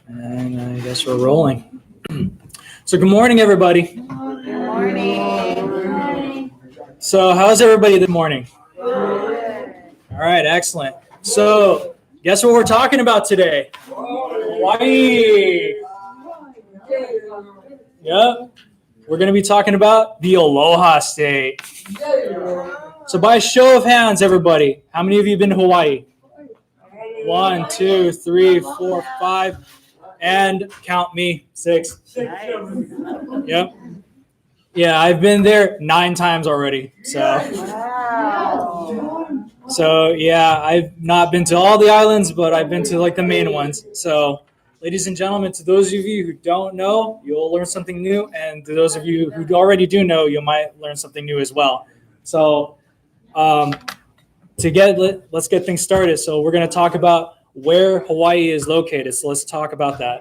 And I guess we're rolling. So good morning, everybody. Good morning. So how's everybody this morning? Good. All right, excellent. So guess what we're talking about today? Hawaii. Yep. We're going to be talking about the Aloha State. So by a show of hands, everybody, how many of you have been to Hawaii? 1, 2, 3, 4, 5, and count me, 6. Yep. Yeah, I've been there 9 times already. So yeah, I've not been to all the islands, but I've been to like the main ones. So, ladies and gentlemen, to those of you who don't know, you'll learn something new, and to those of you who already do know, you might learn something new as well. So, let's get things started. So we're going to talk about where Hawaii is located. So let's talk about that.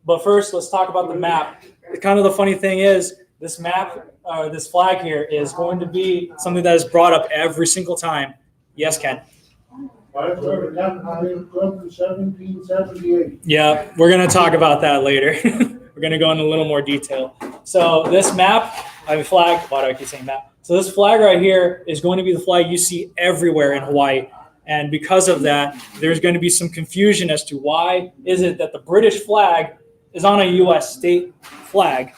But first, let's talk about the map. Kind of the funny thing is, this map, this flag here, is going to be something that is brought up every single time. Yes, Ken? 1778. Yeah, we're going to talk about that later. We're going to go into a little more detail. So this map, I have a flag. Why do I keep saying map? So this flag right here is going to be the flag you see everywhere in Hawaii. And because of that, there's going to be some confusion as to why is it that the British flag is on a U.S. state flag.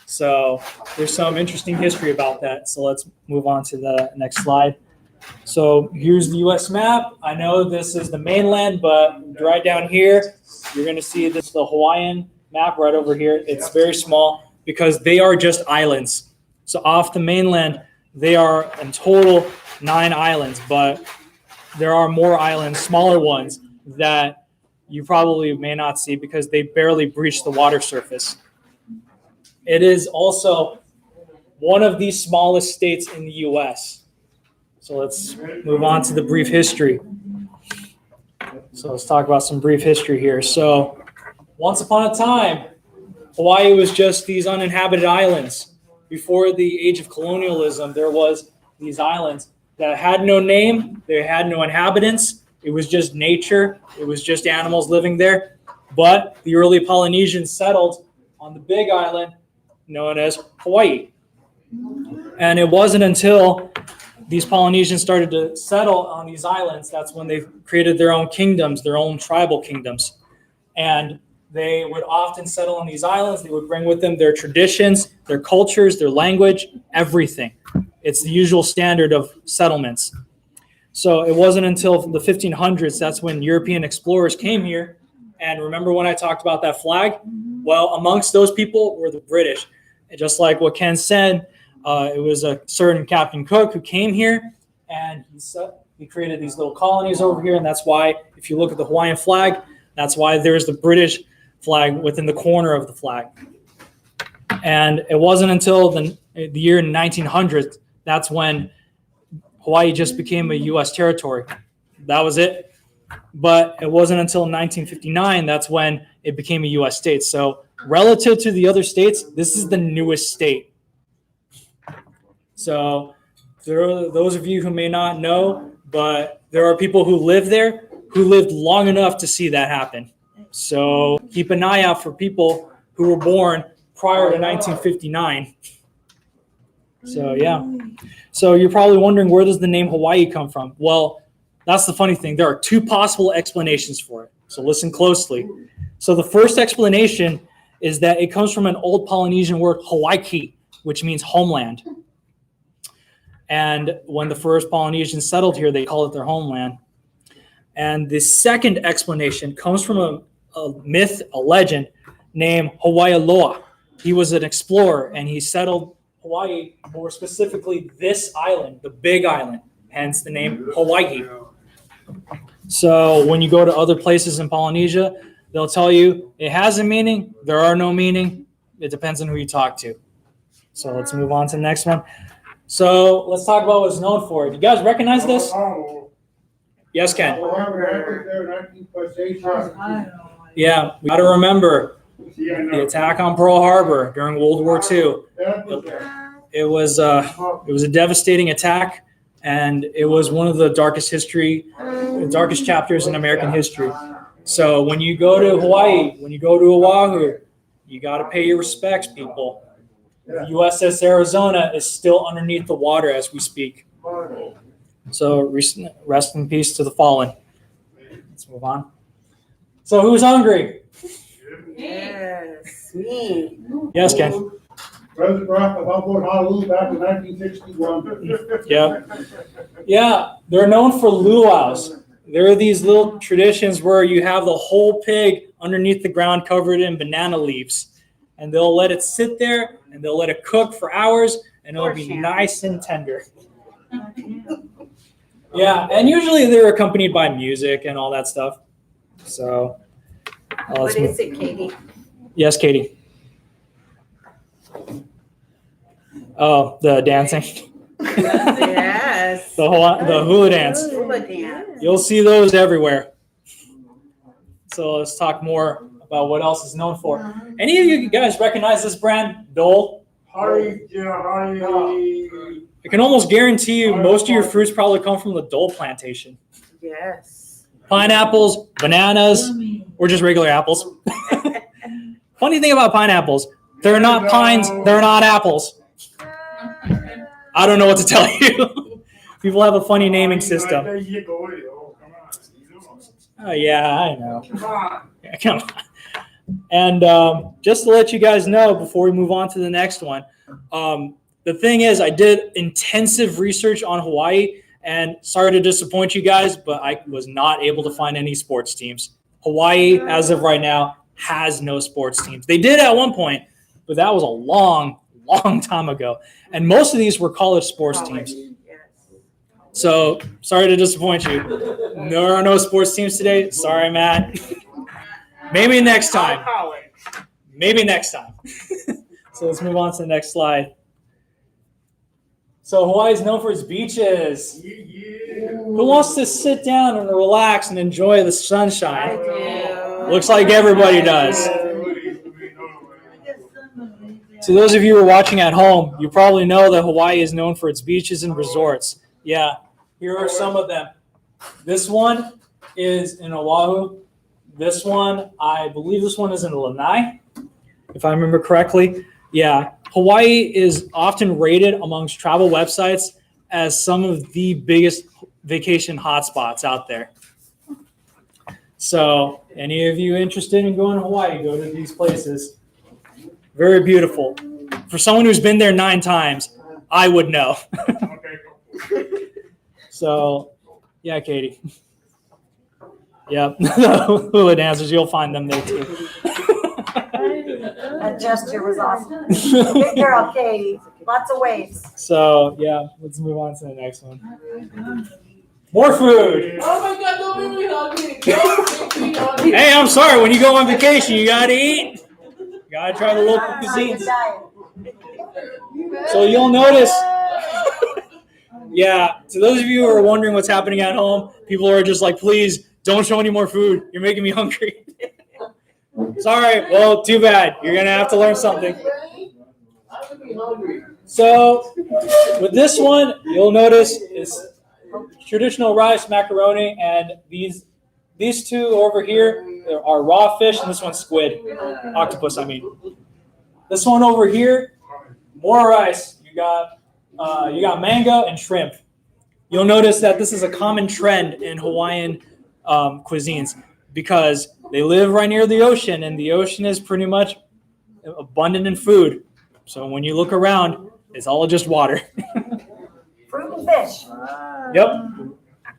So there's some interesting history about that. So let's move on to the next slide. So here's the U.S. map. I know this is the mainland, but right down here, you're going to see this the Hawaiian map right over here. It's very small because they are just islands. So off the mainland, they are in total 9 islands, but there are more islands, smaller ones, that you probably may not see because they barely breach the water surface. It is also one of the smallest states in the U.S. So let's move on to the brief history. So let's talk about some brief history here. So once upon a time, Hawaii was just these uninhabited islands. Before the age of colonialism, there was these islands that had no name, they had no inhabitants, it was just nature, it was just animals living there. But the early Polynesians settled on the big island known as Hawaii. And it wasn't until these Polynesians started to settle on these islands, that's when they created their own kingdoms, their own tribal kingdoms. And they would often settle on these islands. They would bring with them their traditions, their cultures, their language, everything. It's the usual standard of settlements. So it wasn't until the 1500s, that's when European explorers came here. And remember when I talked about that flag? Well, amongst those people were the British. And just like what Ken said, it was a certain Captain Cook who came here, and he created these little colonies over here. And that's why, if you look at the Hawaiian flag, that's why there's the British flag within the corner of the flag. And it wasn't until the year 1900 that's when Hawaii just became a U.S. territory. That was it. But it wasn't until 1959 that's when it became a U.S. state. So relative to the other states, this is the newest state. So there are those of you who may not know, but there are people who live there who lived long enough to see that happen. So keep an eye out for people who were born prior to 1959. So yeah. So you're probably wondering, where does the name Hawaii come from? Well, that's the funny thing. There are 2 possible explanations for it. So listen closely. So the first explanation is that it comes from an old Polynesian word, Hawaiki, which means homeland. And when the first Polynesians settled here, they called it their homeland. And the second explanation comes from a myth, a legend named Hawaiialoha. He was an explorer, and he settled Hawaii, more specifically this island, the big island, hence the name Hawaii. So when you go to other places in Polynesia, they'll tell you it has a meaning, there are no meaning. It depends on who you talk to. So let's move on to the next one. So let's talk about what it's known for. Do you guys recognize this? Yes, Ken. Yeah, we got to remember the attack on Pearl Harbor during World War II. It was a devastating attack, and it was one of the darkest chapters in American history. So when you go to Hawaii, when you go to Oahu, you got to pay your respects, people. The USS Arizona is still underneath the water as we speak. So rest in peace to the fallen. Let's move on. So who's hungry? Yes, me. Yes, Ken. President Barack Obama Honolulu back in 1961. Yeah, they're known for luau's. There are these little traditions where you have the whole pig underneath the ground covered in banana leaves. And they'll let it sit there and they'll let it cook for hours and it'll be nice and tender. Yeah, and usually they're accompanied by music and all that stuff. So, What is it, Katie? Yes, Katie. Oh, the dancing. Yes. The hula dance. Hula dance. You'll see those everywhere. So let's talk more about what else is known for. Any of you guys recognize this brand, Dole? Hi. I can almost guarantee you most of your fruits probably come from the Dole plantation. Yes. Pineapples, bananas, or just regular apples. Funny thing about pineapples, they're not pines, they're not apples. I don't know what to tell you. People have a funny naming system. Oh, yeah, I know. Yeah, come on. And just to let you guys know before we move on to the next one, the thing is I did intensive research on Hawaii, and sorry to disappoint you guys, but I was not able to find any sports teams. Hawaii, as of right now, has no sports teams. They did at one point, but that was a long time ago. And most of these were college sports teams. So sorry to disappoint you. There are no sports teams today. Sorry, Matt. Maybe next time. Maybe next time. So let's move on to the next slide. So Hawaii is known for its beaches. Who wants to sit down and relax and enjoy the sunshine? I do. Looks like everybody does. To those of you who are watching at home, you probably know that Hawaii is known for its beaches and resorts. Yeah, here are some of them. This one is in Oahu. This one, I believe this one is in Lanai, if I remember correctly. Yeah, Hawaii is often rated amongst travel websites as some of the biggest vacation hotspots out there. So, any of you interested in going to Hawaii, go to these places. Very beautiful. For someone who's been there 9 times, I would know. So, yeah, Katie. Yep, hula dancers, you'll find them there too. That gesture was awesome. Good girl, Katie. Lots of waves. So, yeah, let's move on to the next one. More food. Oh my God, don't make me hungry. Hey, I'm sorry. When you go on vacation, you gotta eat. You gotta try the local cuisines. So you'll notice. Yeah, to those of you who are wondering what's happening at home, people are just like, please don't show any more food. You're making me hungry. Sorry. Well, too bad. You're gonna have to learn something. So with this one, you'll notice is traditional rice, macaroni, and these two over here are raw fish, and this one's squid, octopus. I mean, this one over here, more rice. You got mango and shrimp. You'll notice that this is a common trend in Hawaiian cuisines because they live right near the ocean, and the ocean is pretty much abundant in food. So when you look around, it's all just water. Fruit and fish. Yep.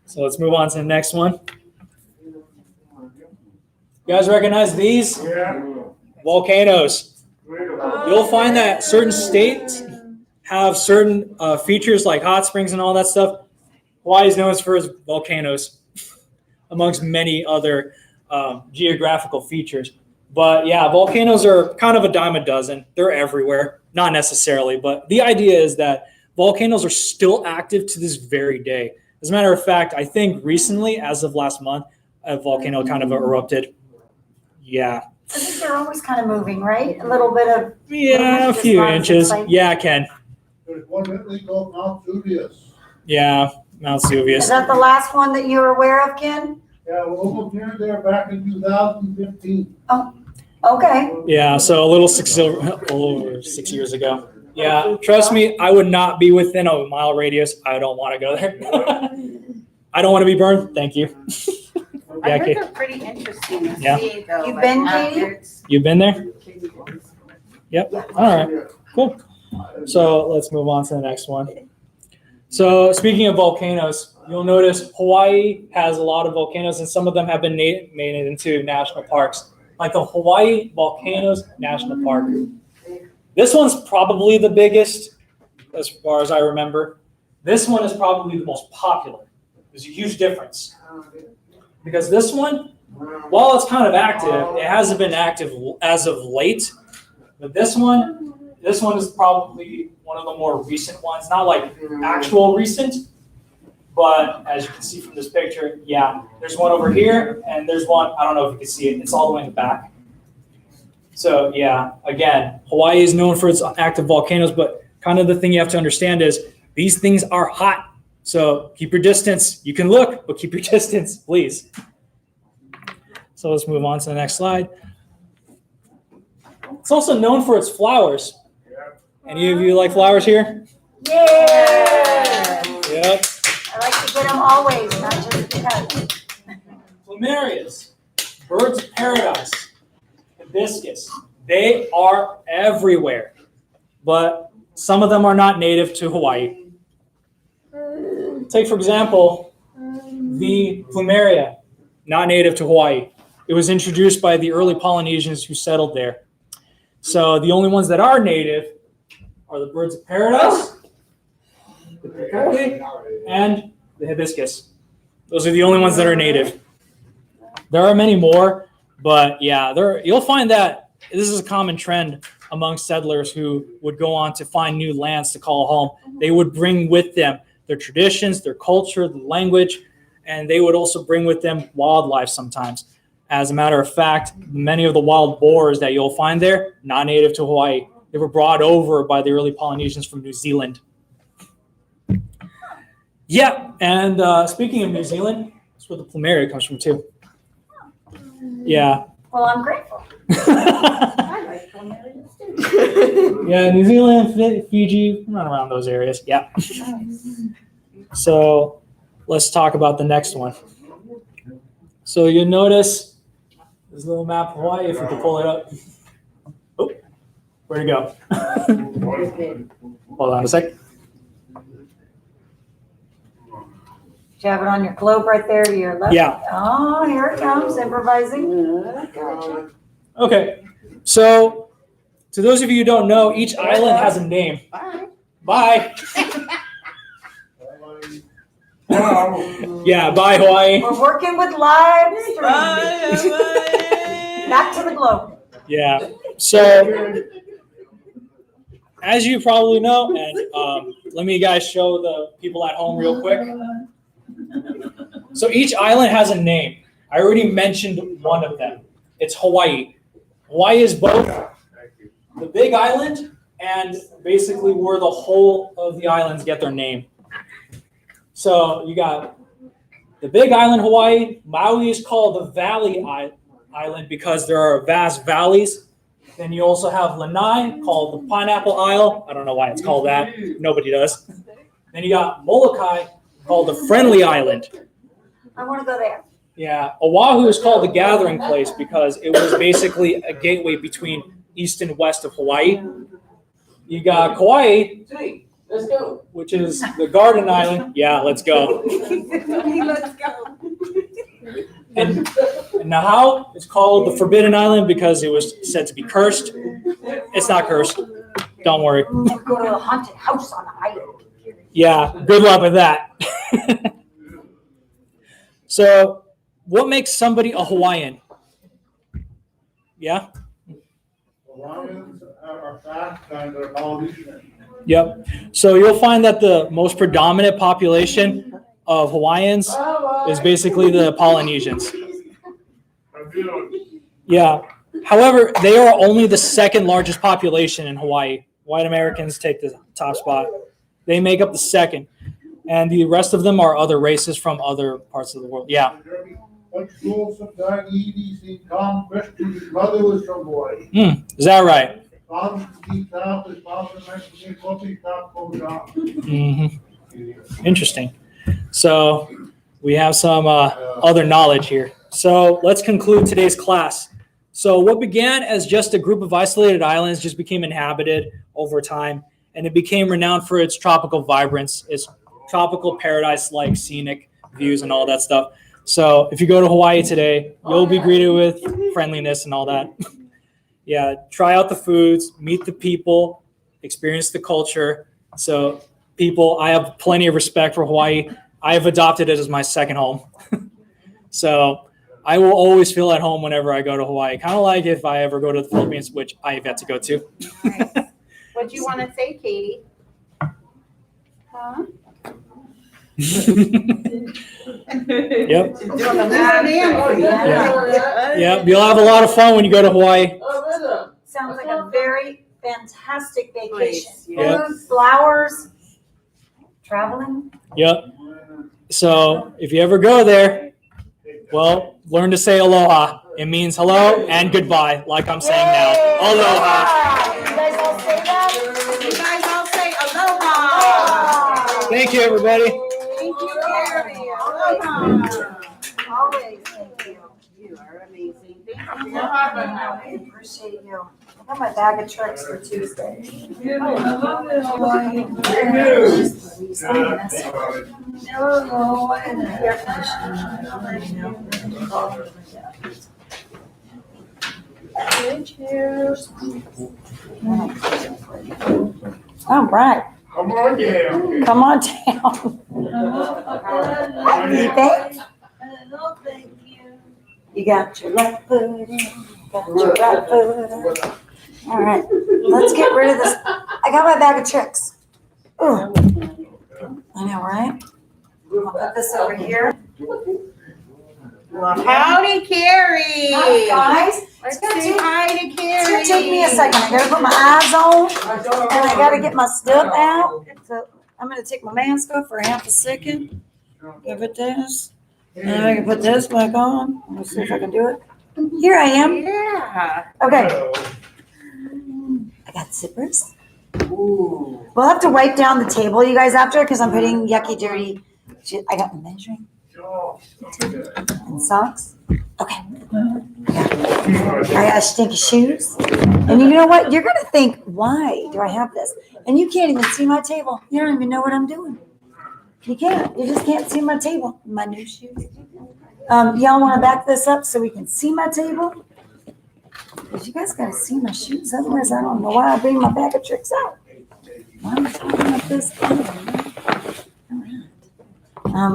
So let's move on to the next one. You guys recognize these? Yeah. Volcanoes. You'll find that certain states have certain features like hot springs and all that stuff. Hawaii is known for its volcanoes, amongst many other geographical features. But yeah, volcanoes are kind of a dime a dozen. They're everywhere. Not necessarily, but the idea is that volcanoes are still active to this very day. As a matter of fact, I think recently, as of last month, a volcano kind of erupted. Yeah. I think they're always kind of moving, right? A little bit of. Yeah, a few inches. Yeah, Ken. There's one that we call Mount Vesuvius. Yeah, Mount Is Vesuvius. that the last one that you're aware of, Ken? Yeah, we're almost near there back in 2015. Okay. Yeah, so a little over 6 years ago. Yeah, trust me, I would not be within a mile radius. I don't want to go there. I don't want to be burned. Thank you. I Yeah, heard Kate. they're pretty interesting to Yeah. see though. You've like, been, after Katie? it's- You've been there? Yep. All right. Cool. So let's move on to the next one. So speaking of volcanoes, you'll notice Hawaii has a lot of volcanoes, and some of them have been made into national parks, like the Hawaii Volcanoes National Park. This one's probably the biggest, as far as I remember. This one is probably the most popular. There's a huge difference. Because this one, while it's kind of active, it hasn't been active as of late. But this one is probably one of the more recent ones. Not like actual recent, but as you can see from this picture, yeah, there's one over here, and there's one, I don't know if you can see it, it's all the way in the back. So yeah, again, Hawaii is known for its active volcanoes, but kind of the thing you have to understand is these things are hot. So keep your distance. You can look, but keep your distance, please. So let's move on to the next slide. It's also known for its flowers. Any of you like flowers here? Yeah. Yep. I like to get them always, not just because. Plumerias, birds of paradise, hibiscus. They are everywhere, but some of them are not native to Hawaii. Take, for example, the plumeria, not native to Hawaii. It was introduced by the early Polynesians who settled there. So the only ones that are native are the birds of paradise, the peacock, and the hibiscus. Those are the only ones that are native. There are many more, but yeah, you'll find that this is a common trend among settlers who would go on to find new lands to call home. They would bring with them their traditions, their culture, the language, and they would also bring with them wildlife sometimes. As a matter of fact, many of the wild boars that you'll find there, not native to Hawaii. They were brought over by the early Polynesians from New Zealand. Yeah, and speaking of New Zealand, that's where the plumeria comes from too. Yeah. Well, I'm grateful. I like plumerias too. Yeah, New Zealand, Fiji, run around those areas. Yeah. So let's talk about the next one. So you'll notice this little map of Hawaii, if we can pull it up. Oh, where'd it go? Hold on a sec. Do you have it on your globe right there to your left? Yeah. Oh, here it comes, improvising. Okay. So to those of you who don't know, each island has a name. Bye. Bye. Yeah, bye Hawaii. We're working with live streaming. Back to the globe. Yeah. So as you probably know, and let me guys show the people at home real quick. So each island has a name. I already mentioned one of them. It's Hawaii. Hawaii is both the big island and basically where the whole of the islands get their name. So you got the big island, Hawaii. Maui is called the Valley Island because there are vast valleys. Then you also have Lanai, called the Pineapple Isle. I don't know why it's called that. Nobody does. Then you got Molokai, called the Friendly Island. I want to go there. Yeah, Oahu is called the Gathering Place because it was basically a gateway between east and west of Hawaii. You got Kauai, Let's go. which is the Garden Island. Yeah, let's go. Let's go. And Nahau is called the Forbidden Island because it was said to be cursed. It's not cursed. Don't worry. We go to a haunted house on the island. Yeah, good luck with that. So, what makes somebody a Hawaiian? Yeah? Hawaiians are fast and they're Polynesian. Yep. So, you'll find that the most predominant population of Hawaiians is basically the Polynesians. Yeah. However, they are only the second largest population in Hawaii. White Americans take the top spot. They make up the second. And the rest of them are other races from other parts of the world. Yeah. went to school sometime EDC. Tom Christian, his mother was from Hawaii. Is that right? Tom deep south, his father went to the Coffee Top goes down. Interesting. So we have some other knowledge here. So let's conclude today's class. So what began as just a group of isolated islands just became inhabited over time, and it became renowned for its tropical vibrance, its tropical paradise-like scenic views and all that stuff. So if you go to Hawaii today, you'll be greeted with friendliness and all that. Yeah, try out the foods, meet the people, experience the culture. So people, I have plenty of respect for Hawaii. I have adopted it as my second home. So I will always feel at home whenever I go to Hawaii. Kind of like if I ever go to the Philippines, which I have yet to go to. Nice. What do you want to say, Katie? Huh? Yep. Yeah. Yep. You'll have a lot of fun when you go to Hawaii. Sounds like a very fantastic vacation. Yeah. Food, flowers, traveling. Yep. So if you ever go there, well, learn to say aloha. It means hello and goodbye, like I'm saying now. Aloha. You guys all say that? You guys all say aloha. Thank you, everybody. Thank you, Carrie. Aloha. Always, thank you. You are amazing. Thank you. I appreciate you. I got my bag of tricks for Tuesday. All right. Come on, yeah. Come on down. You think? You got your left foot in, got your right foot in. All right, let's get rid of this. I got my bag of tricks. Ooh. I know, right? I'll put this over here. Well, howdy, Carrie. Hi, guys. Let's gonna say take- hi to Carrie. It's gonna take me a second. I gotta put my eyes on, and I gotta get my stuff out. So I'm gonna take my mask off for half a second. Give it this. And then I can put this back on. Let's see if I can do it. Here I am. Yeah. Okay. I got zippers. We'll have to wipe down the table, you guys, after, because I'm putting yucky, dirty shit. I got my measuring and socks. Okay. I got stinky shoes. And you know what? You're going to think, why do I have this? And you can't even see my table. You don't even know what I'm doing. You can't. You just can't see my table. My new shoes. Y'all want to back this up so we can see my table? Because you guys got to see my shoes. Otherwise, I don't know why I bring my bag of tricks out. Why am I talking about this? All right.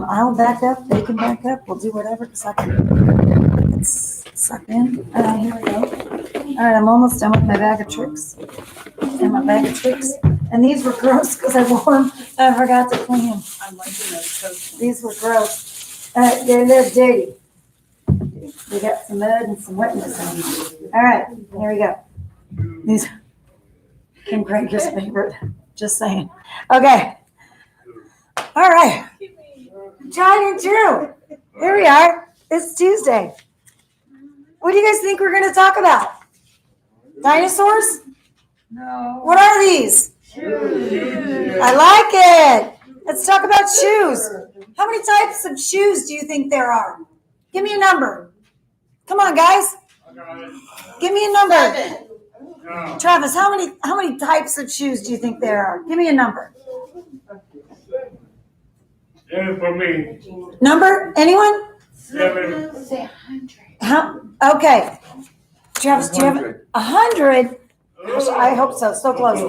I'll back up. They can back up. We'll do whatever because I can suck in. Here we go. All right, I'm almost done with my bag of tricks. And my bag of tricks. And these were gross because I wore them and I forgot to clean them. I'm liking those. These were gross. They're dirty. They got some mud and some wetness on them. All right, here we go. These Kim Cranker's favorite. Just saying. Okay. All right. John and Drew. Here we are. It's Tuesday. What do you guys think we're going to talk about? Dinosaurs? No. What are these? I like it. Let's talk about shoes. How many types of shoes do you think there are? Give me a number. Come on, guys. Give me a number. 7. Travis, how many types of shoes do you think there are? Give me a number. Yeah, for me. Number? Anyone? 7. Say 100. How? Okay. Travis, do you have 100? Gosh, I hope so. So close.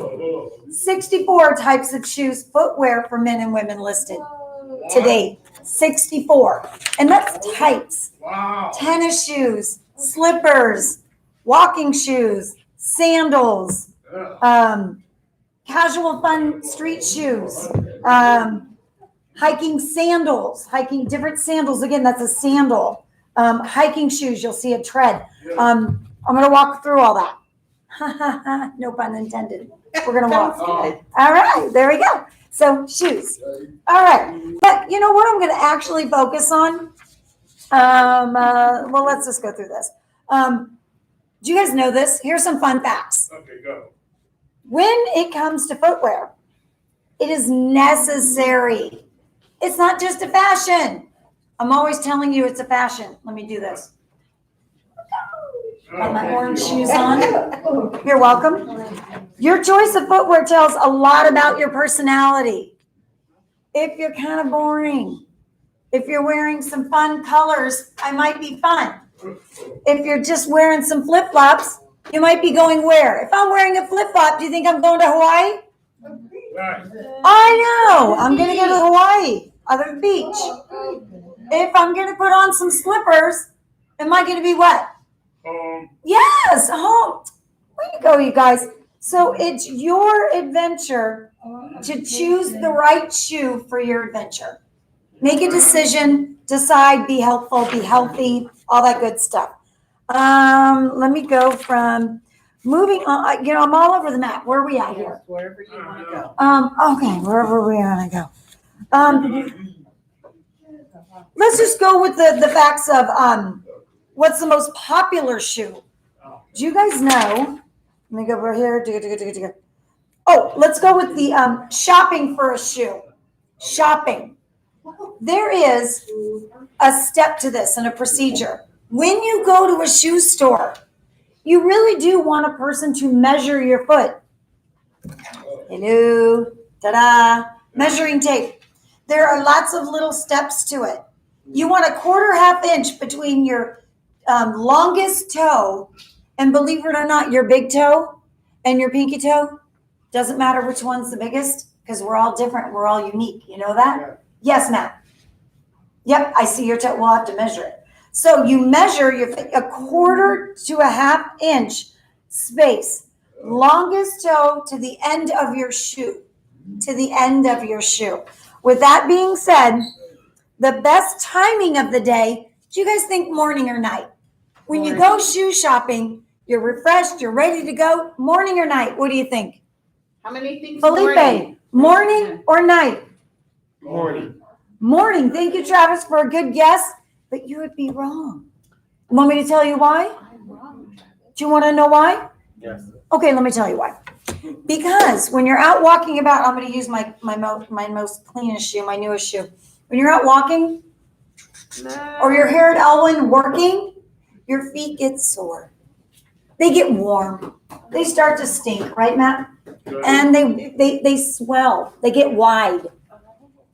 64 types of shoes, footwear for men and women listed to date. 64. And that's types. Wow. Tennis shoes, slippers, walking shoes, sandals, casual fun street shoes, hiking sandals, hiking different sandals. Again, that's a sandal. Hiking shoes, you'll see a tread. I'm going to walk through all that. No pun intended. We're going to walk. All right, there we go. So shoes. All right. But you know what I'm going to actually focus on? Well, let's just go through this. Do you guys know this? Here's some fun facts. Okay, go. When it comes to footwear, it is necessary. It's not just a fashion. I'm always telling you it's a fashion. Let me do this. Got my orange shoes on. You're welcome. Your choice of footwear tells a lot about your personality. If you're kind of boring, if you're wearing some fun colors, I might be fun. If you're just wearing some flip-flops, you might be going where? If I'm wearing a flip-flop, do you think I'm going to Hawaii? Right. I know. I'm going to go to Hawaii, other beach. If I'm going to put on some slippers, am I going to be what? Yes, home. Way to go, you guys. So it's your adventure to choose the right shoe for your adventure. Make a decision, decide, be helpful, be healthy, all that good stuff. Let me go from moving on. You know, I'm all over the map. Where are we at here? Wherever you want to go. Okay, wherever we want to go. Let's just go with the facts of what's the most popular shoe. Do you guys know? Let me go over here. Oh, let's go with the shopping for a shoe. Shopping. There is a step to this and a procedure. When you go to a shoe store, you really do want a person to measure your foot. Hello, ta-da, measuring tape. There are lots of little steps to it. You want a 1/4 inch between your longest toe and, believe it or not, your big toe and your pinky toe. Doesn't matter which one's the biggest because we're all different. We're all unique. You know that? Yeah. Yes, Matt. Yep, I see your toe. We'll have to measure it. So you measure your 1/4 to 1/2 inch space, longest toe to the end of your shoe, to the end of your shoe. With that being said, the best timing of the day, do you guys think morning or night? When you go shoe shopping, you're refreshed, you're ready to go, morning or night? What do you think? How many things? Felipe, morning or night? Morning. Morning. Thank you, Travis, for a good guess, but you would be wrong. Want me to tell you why? Do you want to know why? Yes. Okay, let me tell you why. Because when you're out walking about, I'm going to use my most cleanest shoe, my newest shoe. When you're out walking or you're here at Elwyn working, your feet get sore. They get warm. They start to stink, right, Matt? And they swell. They get wide.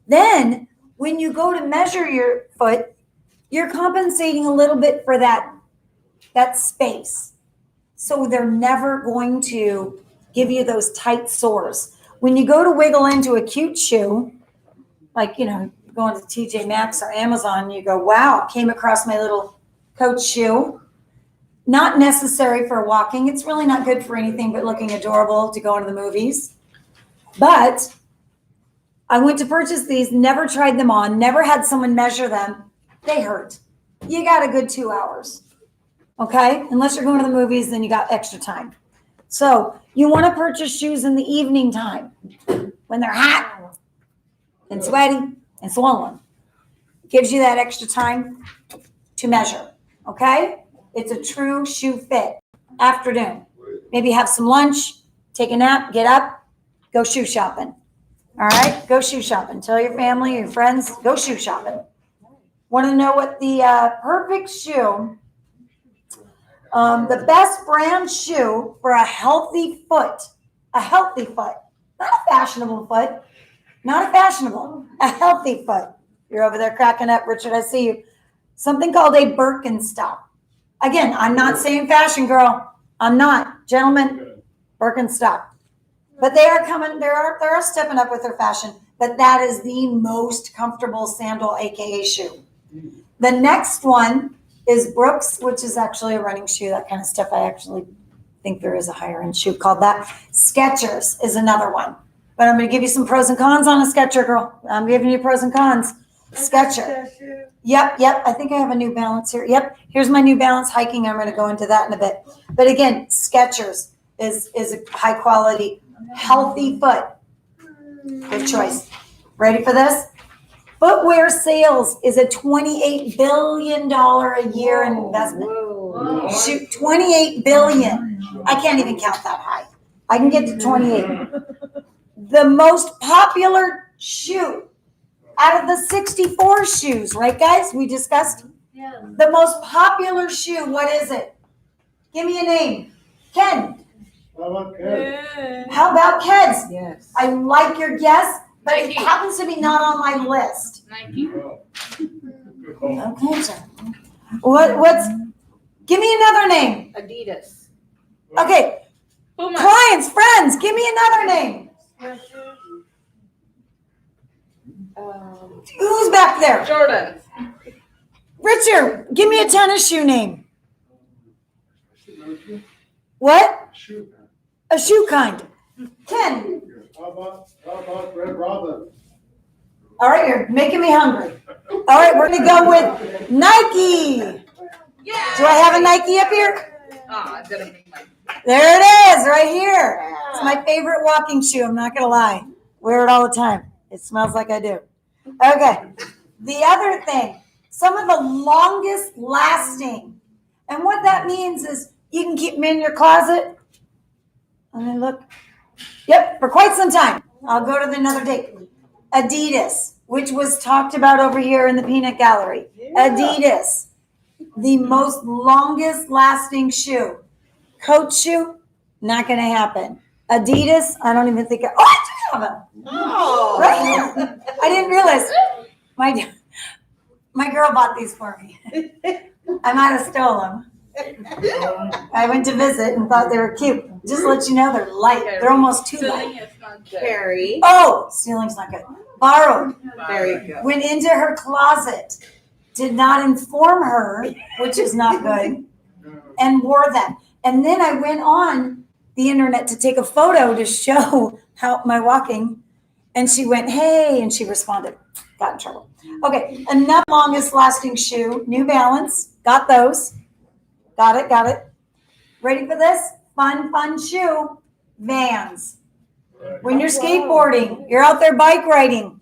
Then when you go to measure your foot, you're compensating a little bit for that space. So they're never going to give you those tight sores. When you go to wiggle into a cute shoe, like, you know, going to TJ Maxx or Amazon, you go, wow, came across my little Coach shoe. Not necessary for walking. It's really not good for anything but looking adorable to go into the movies. But I went to purchase these, never tried them on, never had someone measure them. They hurt. You got a good 2 hours. Okay? Unless you're going to the movies, then you got extra time. So you want to purchase shoes in the evening time when they're hot and sweaty and swollen. Gives you that extra time to measure. Okay? It's a true shoe fit. Afternoon. Maybe have some lunch, take a nap, get up, go shoe shopping. All right? Go shoe shopping. Tell your family, your friends, go shoe shopping. Want to know what the perfect shoe, the best brand shoe for a healthy foot, not a fashionable foot, not a fashionable, a healthy foot. You're over there cracking up, Richard, I see you. Something called a Birkenstock. Again, I'm not saying fashion, girl. I'm not. Gentlemen, Birkenstock. But they are coming, they're stepping up with their fashion. But that is the most comfortable sandal, aka shoe. The next one is Brooks, which is actually a running shoe, that kind of stuff. I actually think there is a higher end shoe called that. Skechers is another one. But I'm going to give you some pros and cons on a Skecher, girl. I'm giving you pros and cons. Skecher. Yep. I think I have a New Balance here. Yep. Here's my New Balance hiking. I'm going to go into that in a bit. But again, Skechers is a high quality, healthy foot. Good choice. Ready for this? Footwear sales is a $28 billion a year investment. Whoa. Shoot, 28 billion. I can't even count that high. I can get to 28. The most popular shoe out of the 64 shoes, right guys? We discussed Yeah. the most popular shoe. What is it? Give me a name. Ken. How about Ken? How about Ked's? Yes. I like your guess, but it Nike. happens to be not on my list. Nike. Okay, sir. What's, give me another name. Adidas. Okay, Puma. clients, friends, give me another name. Who's back there? Jordan. Richard, give me a tennis shoe name. What? Shoot. A shoe kind. Ken. How about Red Robin? All right, you're making me hungry. All right, we're gonna go with Nike. Yeah. Do I have a Nike up here? Ah, I didn't make my. There it is, right here. It's my favorite walking shoe, I'm not gonna lie. Wear it all the time. It smells like I do. Okay, the other thing, some of the longest lasting, and what that means is you can keep them in your closet. Let me look. Yep, for quite some time. I'll go to another date. Adidas, which was talked about over here in the peanut gallery. Adidas, the most longest lasting shoe. Coach shoe, not going to happen. Adidas, I don't even think, I do have them. Oh. Right? I didn't realize. My girl bought these for me. I might have stole them. I went to visit and thought they were cute. Just to let you know, they're light. They're almost too light. Feeling is not good. Carrie. Oh, ceiling's not good. Borrowed. There you go. Went into her closet. Did not inform her, which is not good, and wore them. And then I went on the internet to take a photo to show how my walking. And she went, hey, and she responded. Got in trouble. Okay, another longest lasting shoe, New Balance. Got those. Got it. Ready for this? Fun shoe. Vans. When you're skateboarding, you're out there bike riding.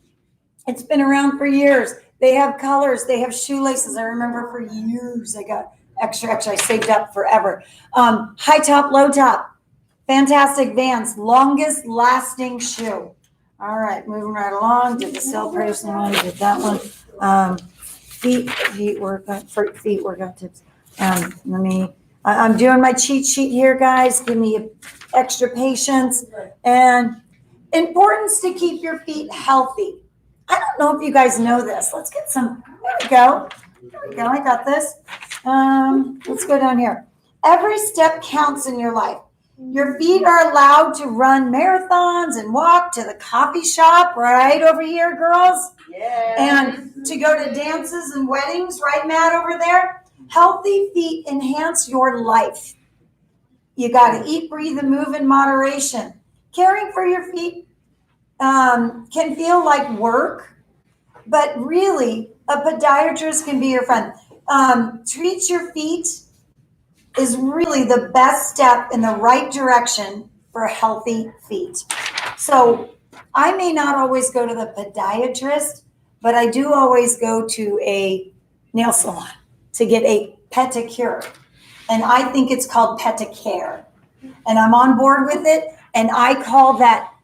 It's been around for years. They have colors. They have shoelaces. I remember for years I got extra. I saved up forever. High top, low top. Fantastic Vans. Longest lasting shoe. All right, moving right along. Did the sale person one? Did that one? Feet workout tips. I'm doing my cheat sheet here, guys. Give me extra patience and importance to keep your feet healthy. I don't know if you guys know this. Let's get some. There we go. I got this. Let's go down here. Every step counts in your life. Your feet are allowed to run marathons and walk to the coffee shop right over here, girls. Yeah. And to go to dances and weddings, right, Matt, over there? Healthy feet enhance your life. You got to eat, breathe, and move in moderation. Caring for your feet can feel like work, but really, a podiatrist can be your friend. Treat your feet is really the best step in the right direction for healthy feet. So I may not always go to the podiatrist, but I do always go to a nail salon to get a pedicure. And I think it's called pedicare. And I'm on board with it. And I call that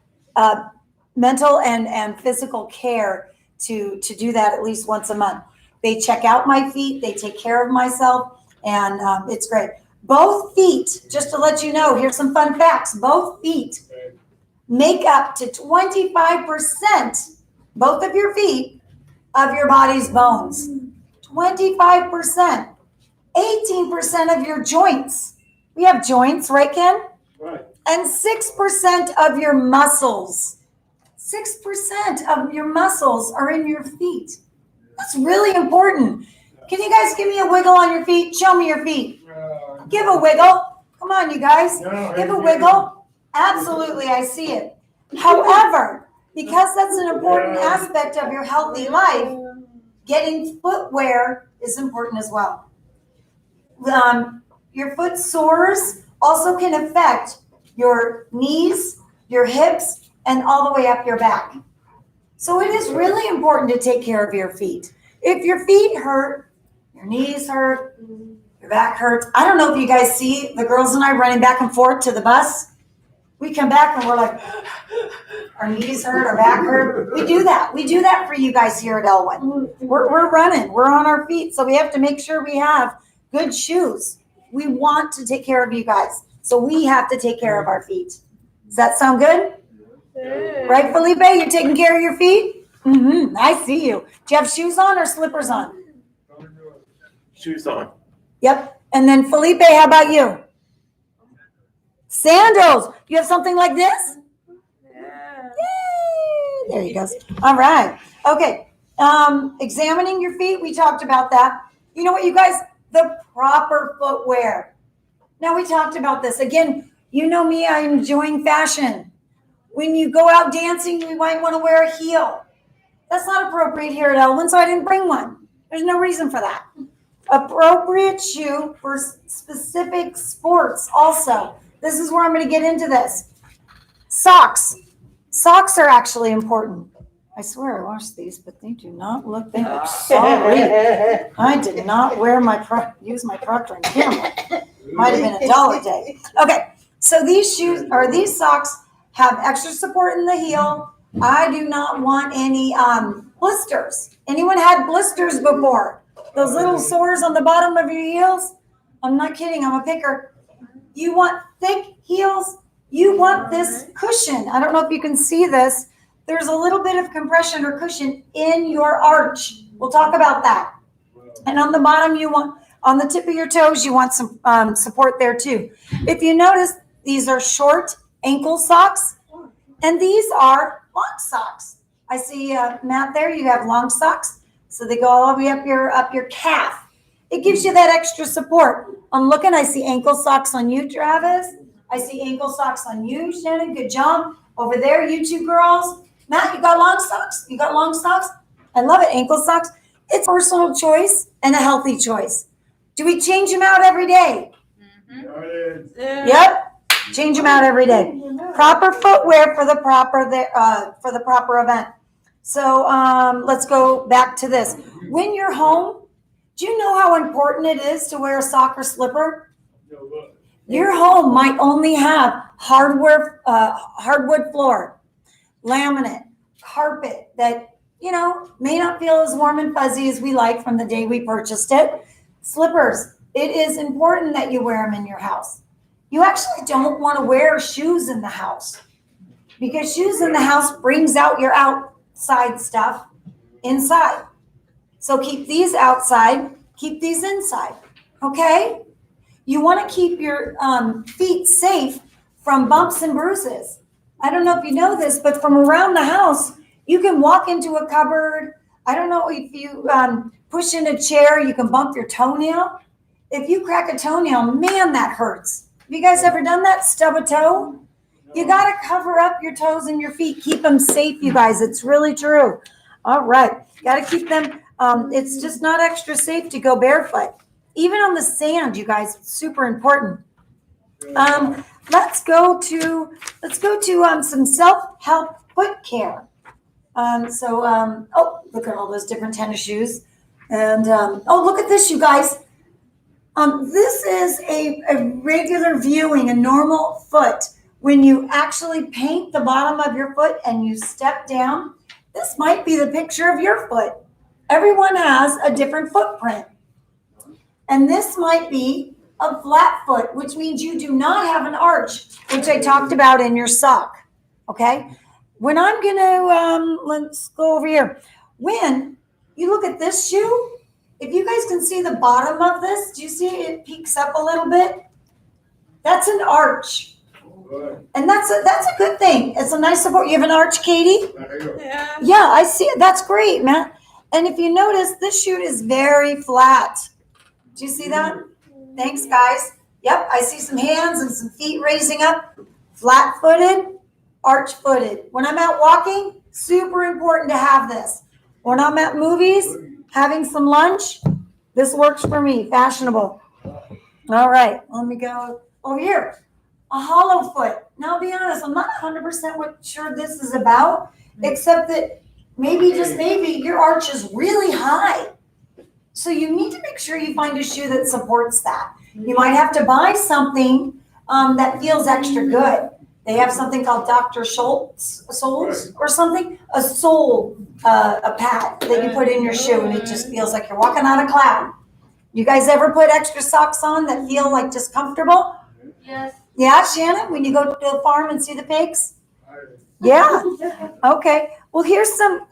mental and physical care to do that at least once a month. They check out my feet. They take care of myself. And it's great. Both feet, just to let you know, here's some fun facts. Both feet make up to 25%, both of your feet, of your body's bones. 25%. 18% of your joints. We have joints, right, Ken? Right. And 6% of your muscles. 6% of your muscles are in your feet. That's really important. Can you guys give me a wiggle on your feet? Show me your feet. Give a wiggle. Come on, you guys. Give a wiggle. Absolutely, I see it. However, because that's an important aspect of your healthy life, getting footwear is important as well. Your foot sores also can affect your knees, your hips, and all the way up your back. So it is really important to take care of your feet. If your feet hurt, your knees hurt, your back hurts. I don't know if you guys see the girls and I running back and forth to the bus. We come back and we're like, our knees hurt, our back hurt. We do that. We do that for you guys here at Elwyn. We're running. We're on our feet. So we have to make sure we have good shoes. We want to take care of you guys. So we have to take care of our feet. Does that sound good? Right, Felipe? You're taking care of your feet? Mm-hmm. I see you. Do you have shoes on or slippers on? Shoes on. Yep. And then Felipe, how about you? Sandals. You have something like this? Yeah. Yay! There he goes. All right. Okay. Examining your feet. We talked about that. You know what, you guys? The proper footwear. Now we talked about this. Again, you know me, I'm enjoying fashion. When you go out dancing, you might want to wear a heel. That's not appropriate here at Elwyn, so I didn't bring one. There's no reason for that. Appropriate shoe for specific sports also. This is where I'm going to get into this. Socks. Socks are actually important. I swear I washed these, but they do not look, they look sorry. I did not use my Procter & Gamble. Might have been $1 a day. Okay, so these shoes, or these socks, have extra support in the heel. I do not want any blisters. Anyone had blisters before? Those little sores on the bottom of your heels? I'm not kidding, I'm a picker. You want thick heels? You want this cushion. I don't know if you can see this. There's a little bit of compression or cushion in your arch. We'll talk about that. And on the bottom, on the tip of your toes, you want some support there too. If you notice, these are short ankle socks, and these are long socks. I see, Matt, there, you have long socks. So they go all the way up your calf. It gives you that extra support. I'm looking, I see ankle socks on you, Travis. I see ankle socks on you, Shannon. Good job. Over there, you two girls. Matt, you got long socks? You got long socks? I love it, ankle socks. It's a personal choice and a healthy choice. Do we change them out every day? Mm-hmm. Yep. Change them out every day. Proper footwear for the proper event. So let's go back to this. When you're home, do you know how important it is to wear a sock or slipper? Your home might only have hardwood floor, laminate, carpet that, may not feel as warm and fuzzy as we like from the day we purchased it. Slippers. It is important that you wear them in your house. You actually don't want to wear shoes in the house because shoes in the house brings out your outside stuff inside. So keep these outside, keep these inside, okay? You want to keep your feet safe from bumps and bruises. I don't know if you know this, but from around the house, you can walk into a cupboard. I don't know if you push in a chair, you can bump your toenail. If you crack a toenail, man, that hurts. Have you guys ever done that? Stub a toe? You got to cover up your toes and your feet. Keep them safe, you guys. It's really true. All right. Got to keep them. It's just not extra safe to go barefoot. Even on the sand, you guys, it's super important. Let's go to some self-help foot care. Look at all those different tennis shoes. And, look at this, you guys. This is a regular viewing, a normal foot. When you actually paint the bottom of your foot and you step down, this might be the picture of your foot. Everyone has a different footprint. And this might be a flat foot, which means you do not have an arch, which I talked about in your sock. Okay? When I'm going to, let's go over here. When you look at this shoe, if you guys can see the bottom of this, do you see it peeks up a little bit? That's an arch. And that's a good thing. It's a nice support. You have an arch, Katie? Yeah. Yeah, I see it. That's great, Matt. And if you notice, this shoe is very flat. Do you see that? Thanks, guys. Yep, I see some hands and some feet raising up. Flat-footed, arch-footed. When I'm out walking, super important to have this. When I'm at movies, having some lunch, this works for me. Fashionable. All right, let me go over here. A hollow foot. Now, I'll be honest, I'm not 100% sure this is about, except that maybe, just maybe, your arch is really high. So you need to make sure you find a shoe that supports that. You might have to buy something that feels extra good. They have something called Dr. Schultz soles or something, a sole, a pad that you put in your shoe and it just feels like you're walking on a cloud. You guys ever put extra socks on that feel like just comfortable? Yes. Yeah, Shannon, when you go to the farm and see the pigs? Yeah. Okay. Well, here's some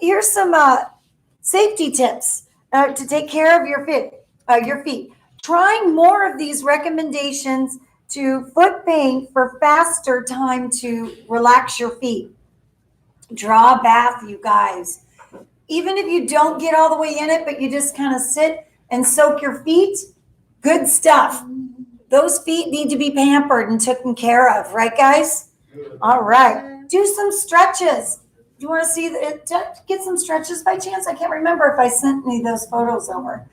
safety tips to take care of your feet. Trying more of these recommendations to foot paint for faster time to relax your feet. Draw a bath, you guys. Even if you don't get all the way in it, but you just kind of sit and soak your feet, good stuff. Those feet need to be pampered and taken care of, right, guys? All right. Do some stretches. Do you want to see get some stretches by chance? I can't remember if I sent any of those photos over.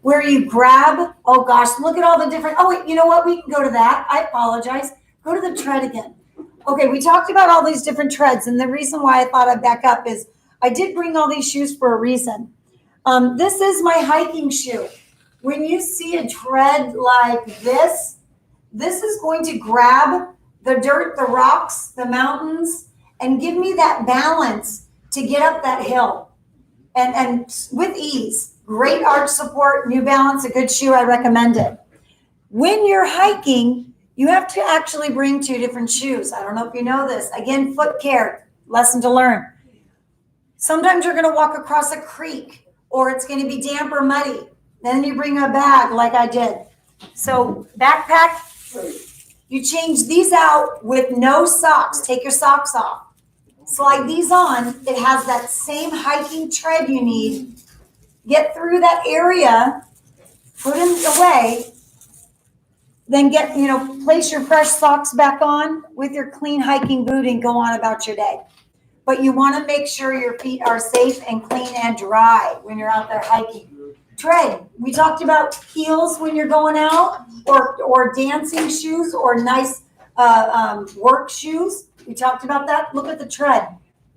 Where you grab, oh gosh, look at all the different, oh wait, you know what? We can go to that. I apologize. Go to the tread again. Okay, we talked about all these different treads, and the reason why I thought I'd back up is I did bring all these shoes for a reason. This is my hiking shoe. When you see a tread like this is going to grab the dirt, the rocks, the mountains, and give me that balance to get up that hill. And with ease. Great arch support, New Balance, a good shoe, I recommend it. When you're hiking, you have to actually bring two different shoes. I don't know if you know this. Again, foot care, lesson to learn. Sometimes you're gonna walk across a creek or it's gonna be damp or muddy. Then you bring a bag like I did. So backpack, you change these out with no socks. Take your socks off. Slide these on. It has that same hiking tread you need. Get through that area, put them away, then place your fresh socks back on with your clean hiking boot and go on about your day. But you want to make sure your feet are safe and clean and dry when you're out there hiking. Tread. We talked about heels when you're going out, or dancing shoes, or nice work shoes. We talked about that. Look at the tread.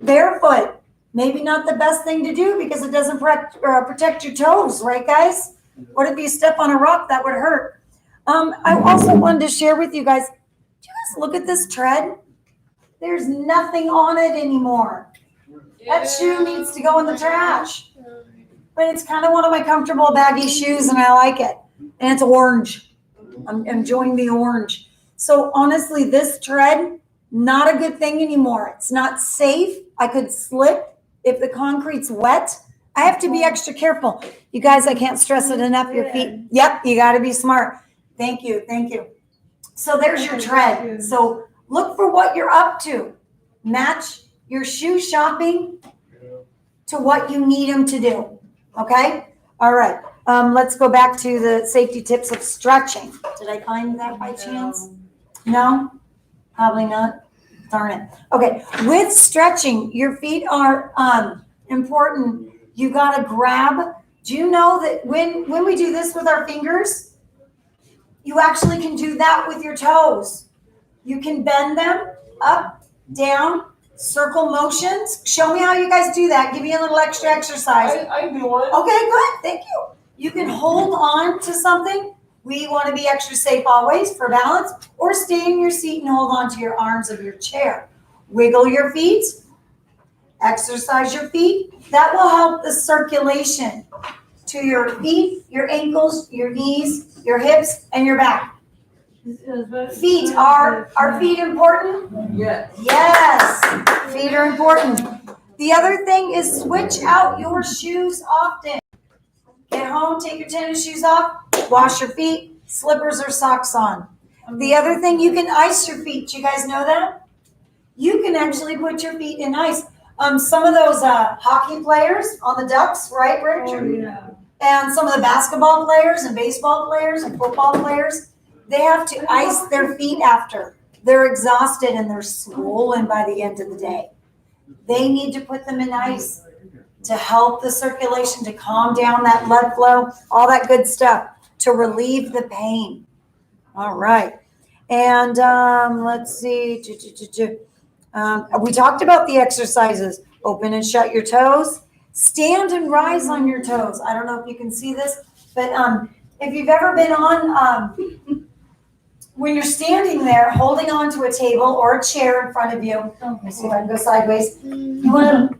Barefoot. Maybe not the best thing to do because it doesn't protect your toes, right, guys? What if you step on a rock? That would hurt. I also wanted to share with you guys, do you guys look at this tread? There's nothing on it anymore. That shoe needs to go in the trash. But it's kind of one of my comfortable baggy shoes and I like it. And it's orange. I'm enjoying the orange. So honestly, this tread, not a good thing anymore. It's not safe. I could slip. If the concrete's wet, I have to be extra careful. You guys, I can't stress it enough. Your feet. Yep, you got to be smart. Thank you. So there's your tread. So look for what you're up to. Match your shoe shopping to what you need them to do. Okay? All right. Let's go back to the safety tips of stretching. Did I find that by chance? No? Probably not. Darn it. Okay, with stretching, your feet are important. You got to grab. Do you know that when we do this with our fingers, you actually can do that with your toes. You can bend them up, down, circle motions. Show me how you guys do that. Give me a little extra exercise. I do one. Okay, good. Thank you. You can hold on to something. We want to be extra safe always for balance, or stay in your seat and hold on to your arms of your chair. Wiggle your feet, exercise your feet. That will help the circulation to your feet, your ankles, your knees, your hips, and your back. Feet, are feet important? Yes. Yes, feet are important. The other thing is switch out your shoes often. Get home, take your tennis shoes off, wash your feet, slippers or socks on. The other thing, you can ice your feet. You guys know that? You can actually put your feet in ice. Some of those hockey players on the Ducks, right, Richard? Oh, yeah. And some of the basketball players and baseball players and football players, they have to ice their feet after. They're exhausted and they're swollen by the end of the day. They need to put them in ice to help the circulation, to calm down that blood flow, all that good stuff, to relieve the pain. All right. And let's see. We talked about the exercises. Open and shut your toes. Stand and rise on your toes. I don't know if you can see this, but if you've ever been on, when you're standing there holding on to a table or a chair in front of you, let me see if I can go sideways. You want to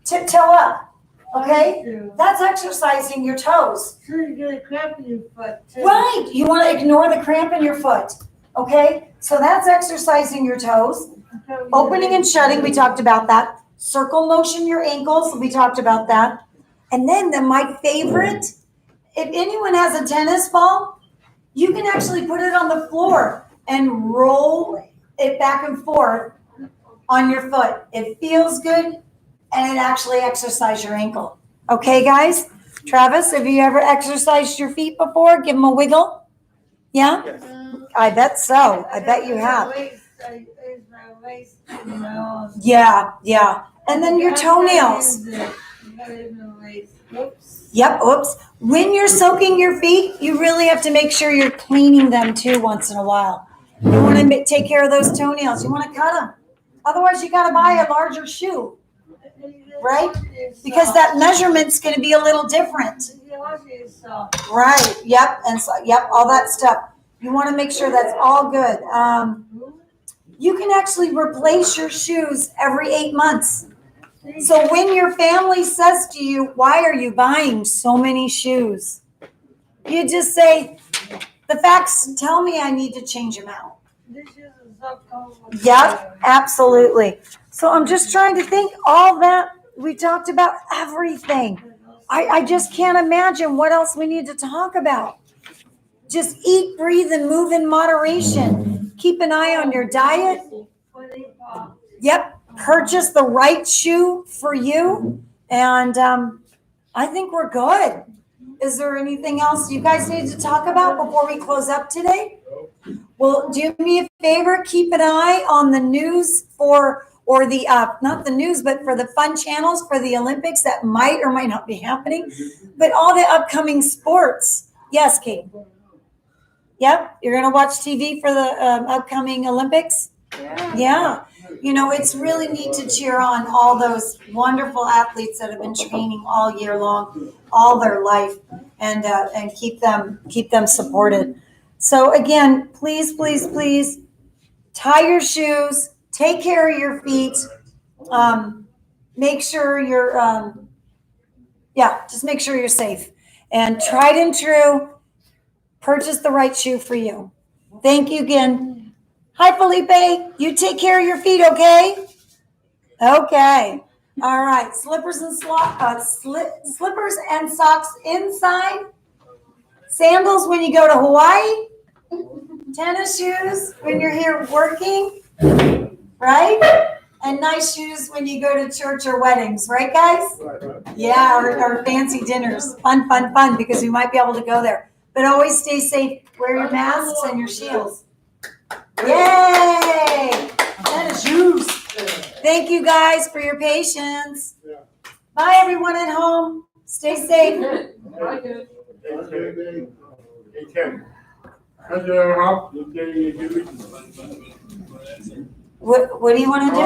tiptoe up, okay? That's exercising your toes. So you get a cramp in your foot too. Right, you want to ignore the cramp in your foot, okay? So that's exercising your toes. Opening and shutting, we talked about that. Circle motion your ankles, we talked about that. And then my favorite, if anyone has a tennis ball, you can actually put it on the floor and roll it back and forth on your foot. It feels good and it actually exercises your ankle. Okay, guys? Travis, have you ever exercised your feet before? Give them a wiggle. Yeah? Yes. I bet so. I bet you have. I use my waist, you know. Yeah. And then your toenails. Oops. Yep, oops. When you're soaking your feet, you really have to make sure you're cleaning them too once in a while. You want to take care of those toenails. You want to cut them. Otherwise, you got to buy a larger shoe, right? Because that measurement's going to be a little different. Right, yep, and so, yep, all that stuff. You want to make sure that's all good. You can actually replace your shoes every 8 months. So when your family says to you, why are you buying so many shoes? You just say, the facts tell me I need to change them out. Yep, absolutely. So I'm just trying to think all that. We talked about everything. I just can't imagine what else we need to talk about. Just eat, breathe, and move in moderation. Keep an eye on your diet. Yep. Purchase the right shoe for you. And I think we're good. Is there anything else you guys need to talk about before we close up today? Well, do me a favor. Keep an eye on the news or the, not the news, but for the fun channels for the Olympics that might or might not be happening. But all the upcoming sports. Yes, Kate. Yep. You're going to watch TV for the upcoming Olympics? Yeah. You know, it's really neat to cheer on all those wonderful athletes that have been training all year long, all their life, and keep them supported. So again, please tie your shoes, take care of your feet, make sure you're, just make sure you're safe. And tried and true, purchase the right shoe for you. Thank you again. Hi, Felipe. You take care of your feet, okay? Okay. All right. Slippers and socks inside. Sandals when you go to Hawaii. Tennis shoes when you're here working, right? And nice shoes when you go to church or weddings, right, guys? Yeah, or fancy dinners. Fun, because we might be able to go there. But always stay safe. Wear your masks and your shields. Yay! Tennis shoes. Thank you guys for your patience. Bye, everyone at home. Stay safe. Hey, Ken. How's your house? What do you want to do?